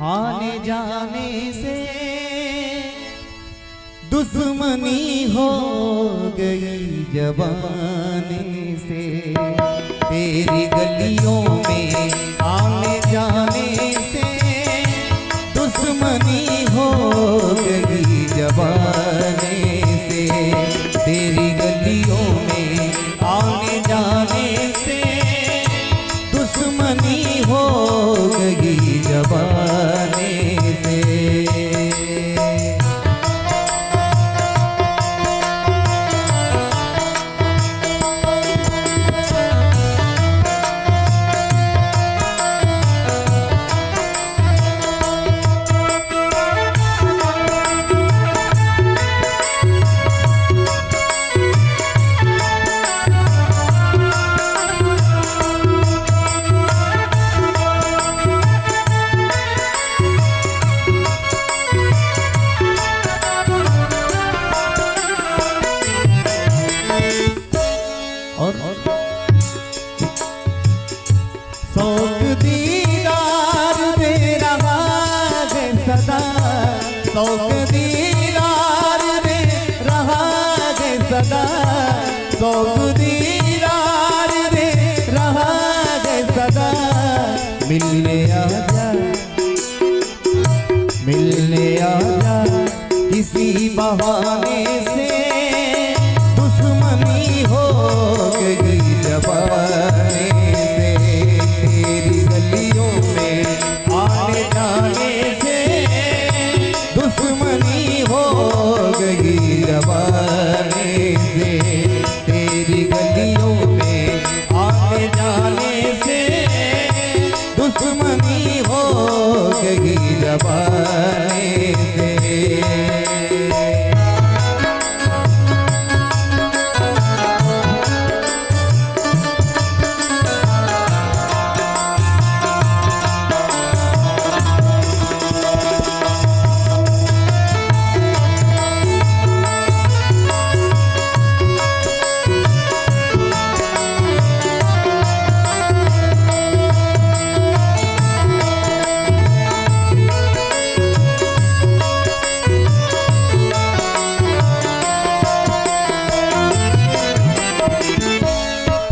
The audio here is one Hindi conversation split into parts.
आने जाने से दुश्मनी हो गई जवानी से। तेरी गलियों में आने जाने से दुश्मनी हो गई जवानी से। तेरी गलियों में आने जाने से दुश्मनी हो गई जवानी से। शौक दीदार दे रहा है सदा, शौक दीदार दे रहा है सदा, शौक दीदार दे रहा है सदा। मिलने आजा, मिलने आजा किसी बहाने से दुश्मनी हो गई जवानी से। तेरी गलियों में आने जाने से दुश्मनी हो गई जवानी से। तेरी गलियों में आने जाने से दुश्मनी हो गई जवानी से।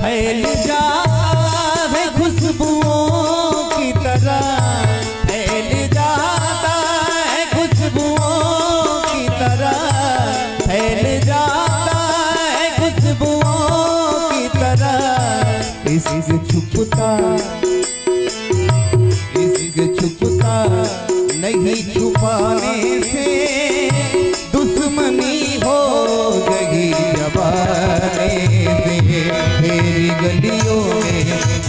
फैल जाए खुशबुओं की तरह, फैल जाता है खुशबुओं की तरह, फैल जाता है खुशबुओं की तरह। इश्क छुपता, इश्क छुपता नहीं, छुपाने से दुश्मनी हो गई जवानी से। तेरी गलियों में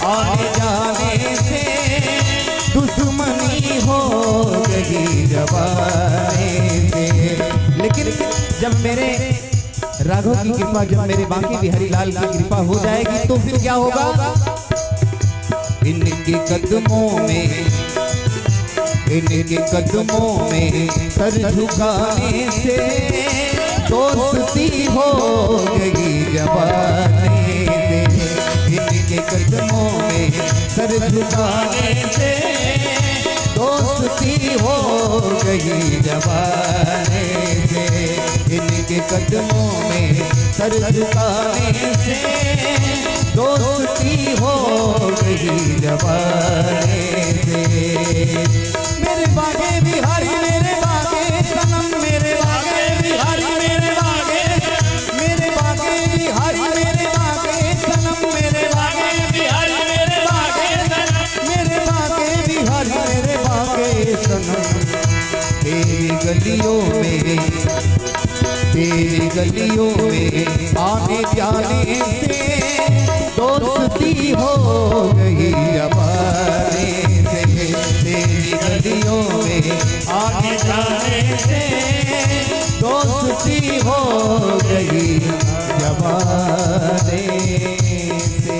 आने जाने से दुश्मनी हो गई जवानी से। लेकिन जब मेरे राघव की कृपा, जब मेरे बांके बिहारी लाल की कृपा हो जाएगी तो फिर क्या होगा? इनके कदमों में, इनके कदमों में सर झुकाने से दोस्ती हो गई जवानी से। इनके कदमों में सर झुकाने से दोस्ती हो गई जवानी से। इनके कदमों में सर झुकाने से दोस्ती हो गई जवानी से। मेरे बागे बिहारी, मेरे बागे सनम, मेरे बागे बिहारी, मेरे बागे, मेरे बागे बिहारी, मेरे बागे सनम, मेरे बागे बिहारी, मेरे बागे सनम, मेरे बागे बिहारी, मेरे बागे सनम। तेरी गलियों में, तेरी गलियों में आने जाने से दोस्ती हो गई जवानी से। तेरी गलियों में आने जाने से दोस्ती हो गई जवानी से।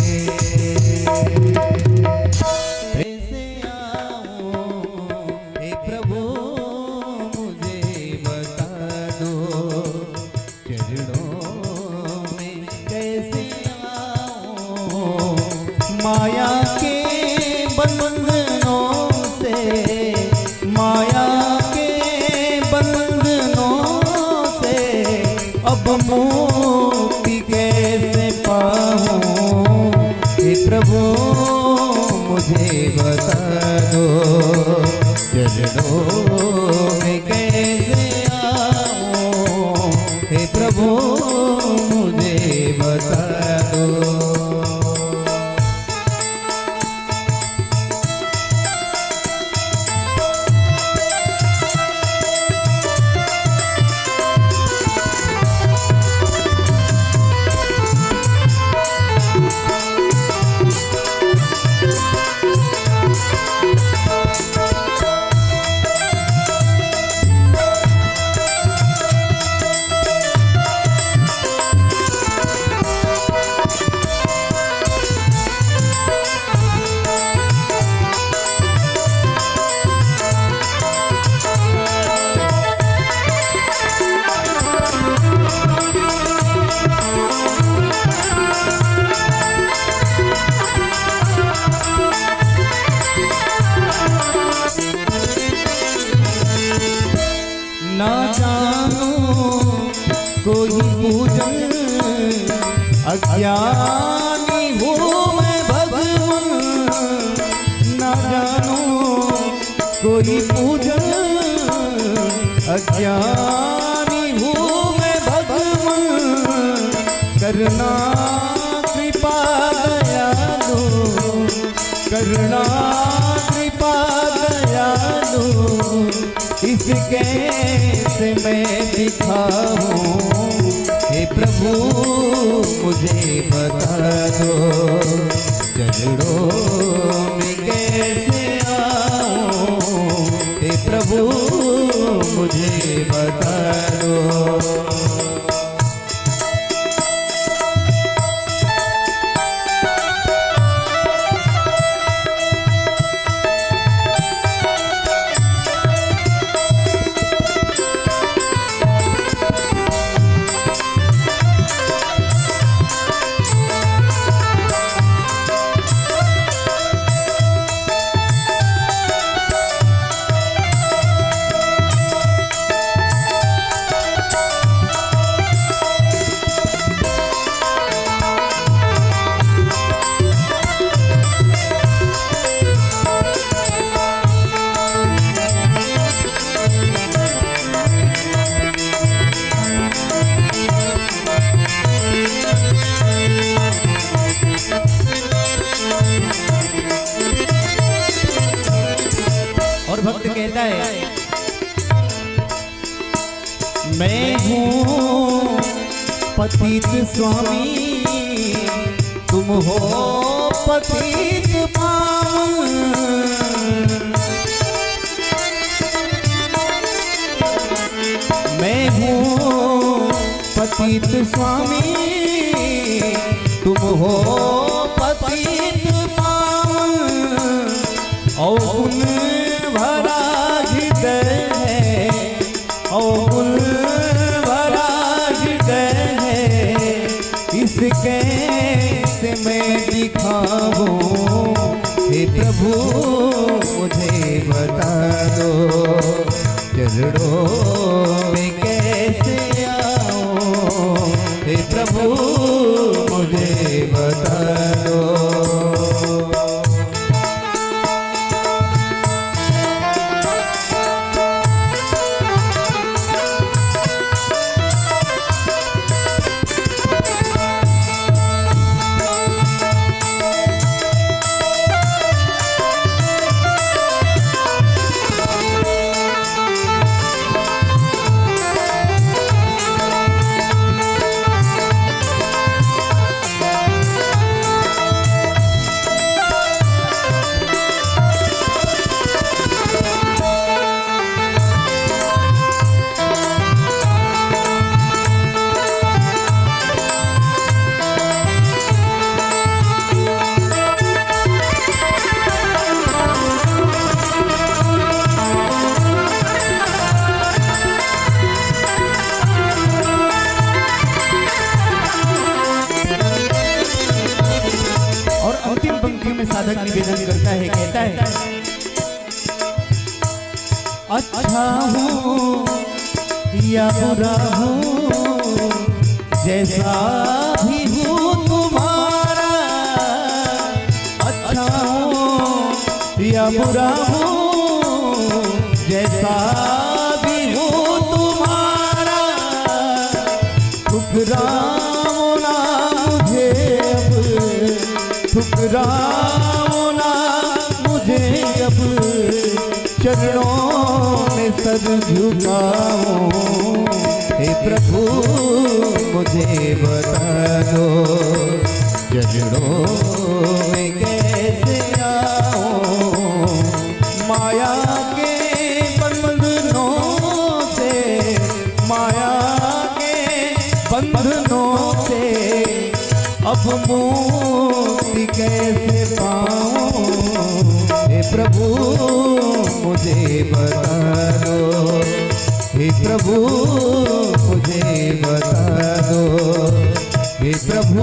कैसे आऊं हे प्रभु मुझे बता दो, चरणों में कैसे आऊं माया के बंधनों से, माया के बंधनों से अब मुक्ति कैसे पाऊं, हे प्रभु मुझे बता दो, चरणों में कैसे आऊं, हे प्रभु मुझे बता दो। ना जानो कोई पूजन अज्ञानी हूँ मैं भगवान, ना जानो कोई पूजन अज्ञानी हूँ मैं भगवान, करना कृपा दयालु, करना कृपा दयालु, इस कैसे मैं दिखाऊं, हे प्रभु मुझे बता दो, चरणों में कैसे आऊं, हे प्रभु मुझे बता दो। और भक्त कहता है, मैं हूँ पतित स्वामी, तुम हो पतित पावन, मैं हूँ पतित स्वामी, तुम हो पतित पावन, और भरा हृदय है, और भरा हृदय है, इस कैसे मैं दिखाऊं, हे प्रभु मुझे बता दो, चरणों में कैसे आऊं, हे प्रभु मुझे बता दो। अच्छा हूँ या बुरा हूँ, जैसा भी हूँ तुम्हारा। अच्छा हूँ या बुरा हूँ, जैसा भी हूँ तुम्हारा। ठुकराओ ना मुझे अब, ठुकराओ ना मुझे अब, चरणों में सर झुकाऊं। हे प्रभु मुझे बता दो, चरणों में कैसे आऊं। माया के बंधनों से, माया के बंधनों से अब मुक्ति कैसे पाऊं। हे प्रभु मुझे बता दो, हे प्रभु मुझे बता दो, हे प्रभु